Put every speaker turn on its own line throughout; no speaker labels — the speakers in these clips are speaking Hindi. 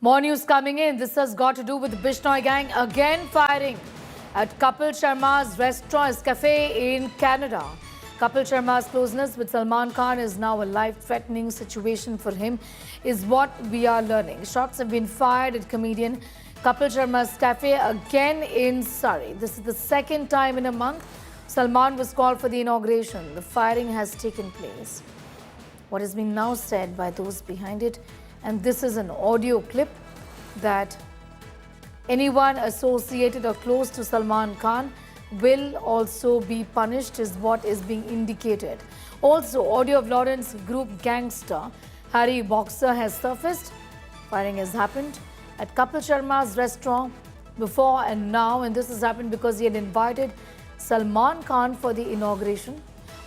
More news coming in. This has got to do with the Bishnoi gang again firing at Kapil Sharma's restaurant cafe in Canada. Kapil Sharma's closeness with Salman Khan is now a life-threatening situation for him, is what we are learning. Shots have been fired at comedian Kapil Sharma's cafe again in Surrey. This is the second time in a month Salman was called for the inauguration. The firing has taken place. What has been now said by those behind it, and this is an audio clip that anyone associated or close to Salman Khan will also be punished, is what is being indicated. Also, audio of Lawrence Group gangster Harry Boxer has surfaced. Firing has happened at Kapil Sharma's restaurant before and now, and this has happened because he had invited Salman Khan for the inauguration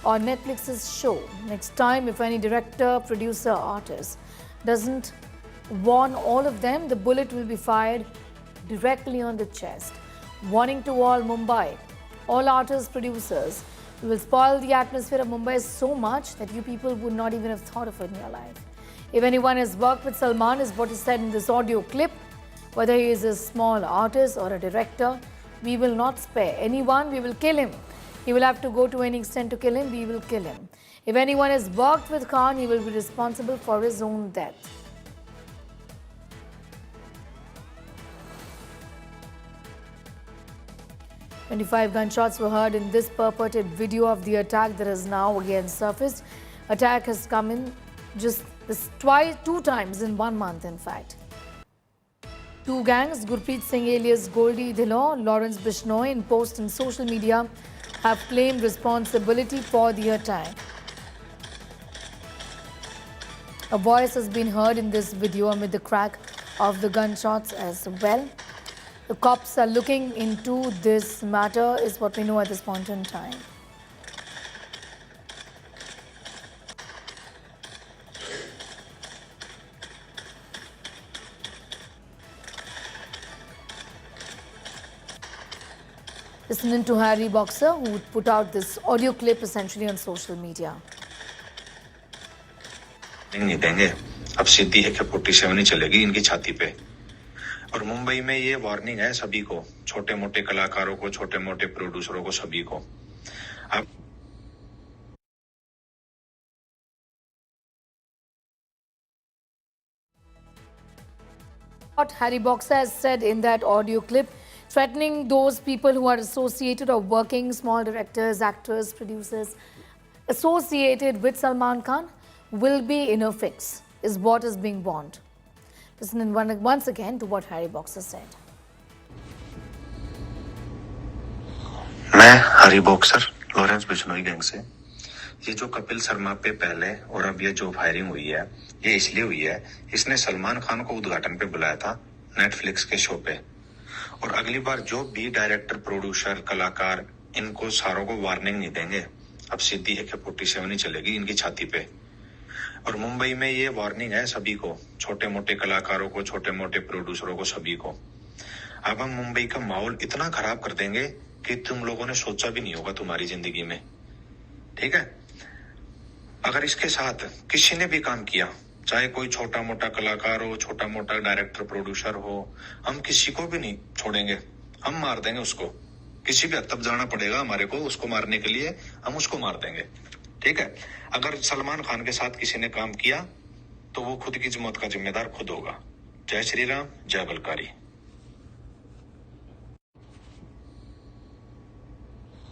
on Netflix's show. Next time, if any director, producer, artist doesn't warn all of them, the bullet will be fired directly on the chest. Warning to all Mumbai, all artists, producers, we will spoil the atmosphere of Mumbai so much that you people would not even have thought of it in your life. If anyone has worked with Salman, is what is said in this audio clip, whether he is a small artist or a director, we will not spare anyone, we will kill him. He will have to go to any extent to kill him, we will kill him. If anyone has worked with Khan, he will be responsible for his own death. "25 gunshots were heard in this purported video of the attack that has now again surfaced. Attack has come in just two times in 1 month, in fact. Two gangs, Gurpreet Singh alias Goldie Dhillon, Lawrence Bishnoi, in posts on social media, have claimed responsibility for the attack. A voice has been heard in this video amid the crack of the gunshots as well. The cops are looking into this matter, is what we know at this point in time. Listening to Harry Boxer, who put out this audio clip essentially on social media.
नहीं देंगे, अब सीधी AK-47 ही चलेगी इनकी छाती पे। और मुंबई में ये वार्निंग है सभी को, छोटे मोटे कलाकारों को, छोटे मोटे प्रोड्यूसरों को, सभी को। अब
What Harry Boxer has said in that audio clip, threatening those people who are associated or working, small directors, actors, producers, associated with Salman Khan, will be in a fix, is what is being warned. Listen once again to what Harry Boxer said.
मैं हरी बॉक्सर लॉरेंस बिश्नोई गैंग से, ये जो कपिल शर्मा पे पहले और अब ये जो फायरिंग हुई है, ये इसलिए हुई है, इसने सलमान खान को उद्घाटन पे बुलाया था नेटफ्लिक्स के शो पे। और अगली बार जो भी डायरेक्टर, प्रोड्यूसर, कलाकार, इनको सारों को वार्निंग नहीं देंगे, अब सीधी AK-47 ही चलेगी इनकी छाती पे। और मुंबई में ये वार्निंग है सभी को, छोटे मोटे कलाकारों को, छोटे मोटे प्रोड्यूसरों को, सभी को। अब हम मुंबई का माहौल इतना खराब कर देंगे कि तुम लोगों ने सोचा भी नहीं होगा तुम्हारी जिंदगी में, ठीक है? अगर इसके साथ किसी ने भी काम किया, चाहे कोई छोटा मोटा कलाकार हो, छोटा मोटा डायरेक्टर, प्रोड्यूसर हो, हम किसी को भी नहीं छोड़ेंगे, हम मार देंगे उसको। किसी भी हद तक जाना पड़ेगा हमारे को उसको मारने के लिए, हम उसको मार देंगे, ठीक है? अगर सलमान खान के साथ किसी ने काम किया तो वो खुद की मौत का जिम्मेदार खुद होगा। जय श्री राम, जय बलकारी।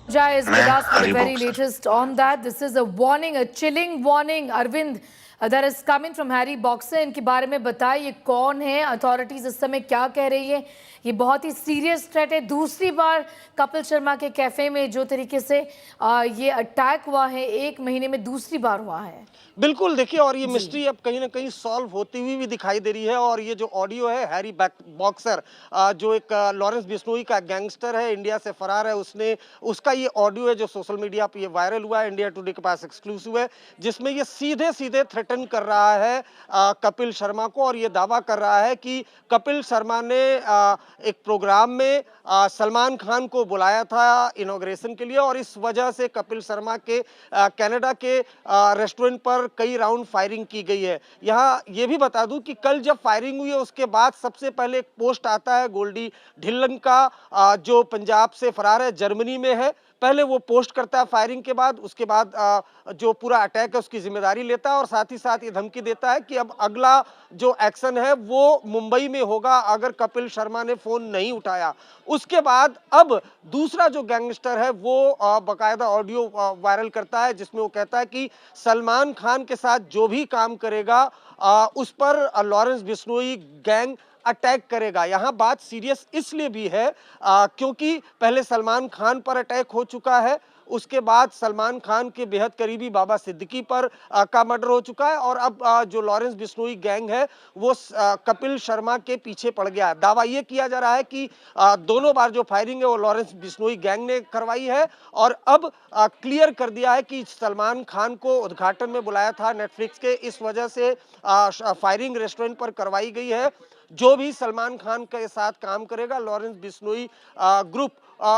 Jai is with us for the very latest on that. This is a warning, a chilling warning, Arvind, that is coming from Harry Boxer. इनके बारे में बताएं, ये कौन है, अथॉरिटीज इस समय क्या कह रही है? ये बहुत ही सीरियस थ्रेट है। दूसरी बार कपिल शर्मा के कैफे में जो तरीके से ये अटैक हुआ है, 1 महीने में दूसरी बार हुआ है।
बिल्कुल, देखिए, और ये मिस्ट्री अब कहीं ना कहीं सॉल्व होती हुई भी दिखाई दे रही है। और ये जो ऑडियो है, हैरी बॉक्सर जो एक लॉरेंस बिश्नोई का गैंगस्टर है, इंडिया से फरार है, उसका ये ऑडियो है जो सोशल मीडिया पे ये वायरल हुआ है, इंडिया टुडे के पास एक्सक्लूसिव है, जिसमें ये सीधे सीधे थ्रेटन कर रहा है कपिल शर्मा को। और ये दावा कर रहा है कि कपिल शर्मा ने एक प्रोग्राम में सलमान खान को बुलाया था इनॉग्रेशन के लिए, और इस वजह से कपिल शर्मा के कनाडा के रेस्टोरेंट पर पर कई राउंड फायरिंग की गई है। यहाँ ये भी बता दूं कि कल जब फायरिंग हुई है उसके बाद सबसे पहले एक पोस्ट आता है गोल्डी ढिल्लन का, जो पंजाब से फरार है, जर्मनी में है। पहले वो पोस्ट करता है फायरिंग के बाद, उसके बाद जो पूरा अटैक है उसकी जिम्मेदारी लेता है और साथ ही साथ ये धमकी देता है कि अब अगला जो एक्शन है वो मुंबई में होगा अगर कपिल शर्मा ने फोन नहीं उठाया। उसके बाद अब दूसरा जो गैंगस्टर है वो बकायदा ऑडियो वायरल करता है जिसमें वो कहता है कि सलमान खान के साथ जो भी काम करेगा उस पर लॉरेंस बिश्नोई गैंग अटैक करेगा। यहाँ बात सीरियस इसलिए भी है क्योंकि पहले सलमान खान पर अटैक हो चुका है, उसके बाद सलमान खान के बेहद करीबी बाबा सिद्दीकी पर का मर्डर हो चुका है और अब जो लॉरेंस बिश्नोई गैंग है वो कपिल शर्मा के पीछे पड़ गया है। दावा ये किया जा रहा है कि दोनों बार जो फायरिंग है वो लॉरेंस बिश्नोई गैंग ने करवाई है और अब क्लियर कर दिया है कि सलमान खान को उद्घाटन में बुलाया था नेटफ्लिक्स के, इस वजह से फायरिंग रेस्टोरेंट पर करवाई गई है। जो भी सलमान खान के साथ काम करेगा लॉरेंस बिश्नोई ग्रुप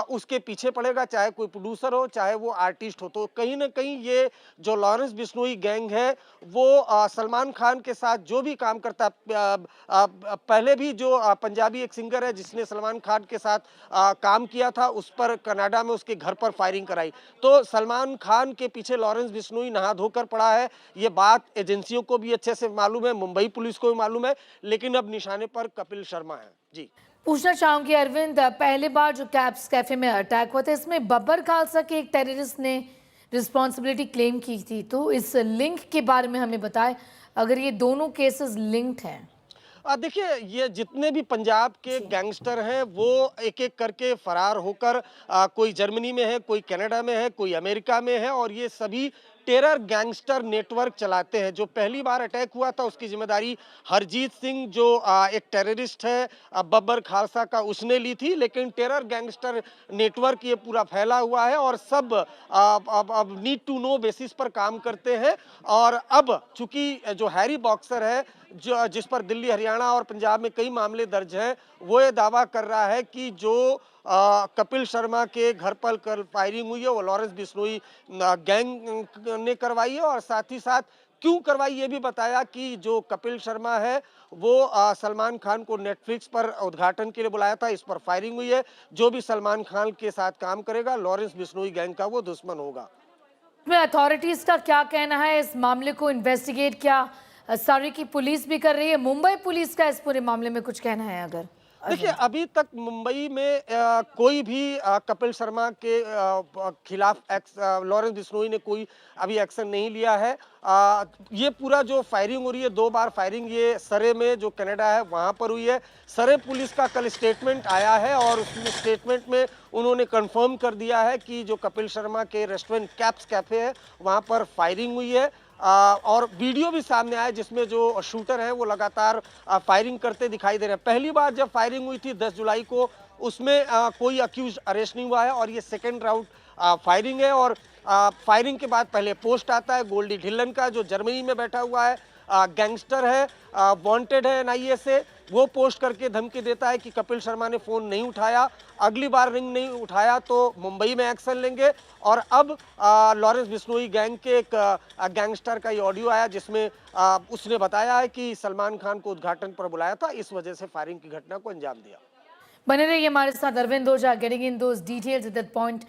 उसके पीछे पड़ेगा, चाहे कोई प्रोड्यूसर हो चाहे वो आर्टिस्ट हो। तो कहीं ना कहीं ये जो लॉरेंस बिश्नोई गैंग है वो सलमान खान के साथ जो भी काम करता है, पहले भी जो पंजाबी एक सिंगर है जिसने सलमान खान के साथ काम किया था उस पर कनाडा में उसके घर पर फायरिंग कराई। तो सलमान खान के पीछे लॉरेंस बिश्नोई नहा धोकर पड़ा है, ये बात एजेंसियों को भी अच्छे से मालूम है, मुंबई पुलिस को भी मालूम है, लेकिन अब निशाने पर कपिल शर्मा है। जी
पूछना चाहूंगी अरविंद, पहली बार जो कैप्स कैफे में अटैक हुआ था इसमें बब्बर खालसा के एक टेररिस्ट ने रिस्पॉन्सिबिलिटी क्लेम की थी, तो इस लिंक के बारे में हमें बताएं अगर ये दोनों केसेस लिंक्ड हैं।
देखिए ये जितने भी पंजाब के गैंगस्टर हैं वो एक एक करके फरार होकर कोई जर्मनी में है, कोई कनाडा में है, कोई अमेरिका में है और ये सभी टेरर गैंगस्टर नेटवर्क चलाते हैं। जो पहली बार अटैक हुआ था उसकी जिम्मेदारी हरजीत सिंह जो एक टेररिस्ट है बब्बर खालसा का, उसने ली थी, लेकिन टेरर गैंगस्टर नेटवर्क ये पूरा फैला हुआ है और सब अब नीड टू नो बेसिस पर काम करते हैं। और अब चूंकि जो हैरी बॉक्सर है जो जिस पर दिल्ली, हरियाणा और पंजाब में कई मामले दर्ज हैं, वो ये दावा कर रहा है कि जो कपिल शर्मा के घर पर कल फायरिंग हुई है वो लॉरेंस बिश्नोई गैंग ने करवाई है और साथ ही साथ क्यों करवाई ये भी बताया कि जो कपिल शर्मा है वो सलमान खान को नेटफ्लिक्स पर उद्घाटन के लिए बुलाया था, इस पर फायरिंग हुई है। जो भी सलमान खान के साथ काम करेगा लॉरेंस बिश्नोई गैंग का वो दुश्मन होगा।
इसमें अथॉरिटीज का क्या कहना है? इस मामले को इन्वेस्टिगेट क्या सरी की पुलिस भी कर रही है? मुंबई पुलिस का इस पूरे मामले में कुछ कहना है अगर?
देखिए अभी तक मुंबई में कोई भी कपिल शर्मा के खिलाफ लॉरेंस बिश्नोई ने कोई अभी एक्शन नहीं लिया है। ये पूरा जो फायरिंग हो रही है, 2 बार फायरिंग ये सरे में जो कनाडा है वहाँ पर हुई है। सरे पुलिस का कल स्टेटमेंट आया है और उस स्टेटमेंट में उन्होंने कंफर्म कर दिया है कि जो कपिल शर्मा के रेस्टोरेंट कैप्स कैफे है वहाँ पर फायरिंग हुई है। और वीडियो भी सामने आया जिसमें जो शूटर हैं वो लगातार फायरिंग करते दिखाई दे रहे हैं। पहली बार जब फायरिंग हुई थी 10 जुलाई को उसमें कोई अक्यूज अरेस्ट नहीं हुआ है और ये सेकेंड राउंड फायरिंग है। और फायरिंग के बाद पहले पोस्ट आता है गोल्डी ढिल्लन का जो जर्मनी में बैठा हुआ है, गैंगस्टर है, वांटेड है एनआईए से, वो पोस्ट करके धमकी देता है कि कपिल शर्मा ने फ़ोन नहीं उठाया, अगली बार रिंग नहीं उठाया तो मुंबई में एक्शन लेंगे। और अब लॉरेंस बिश्नोई गैंग के एक गैंगस्टर का ये ऑडियो आया जिसमें उसने बताया है कि सलमान खान को उद्घाटन पर बुलाया था, इस वजह से फायरिंग की घटना को अंजाम दिया।
बने रहिए हमारे साथ, Arvind Ojha getting in those details at that point.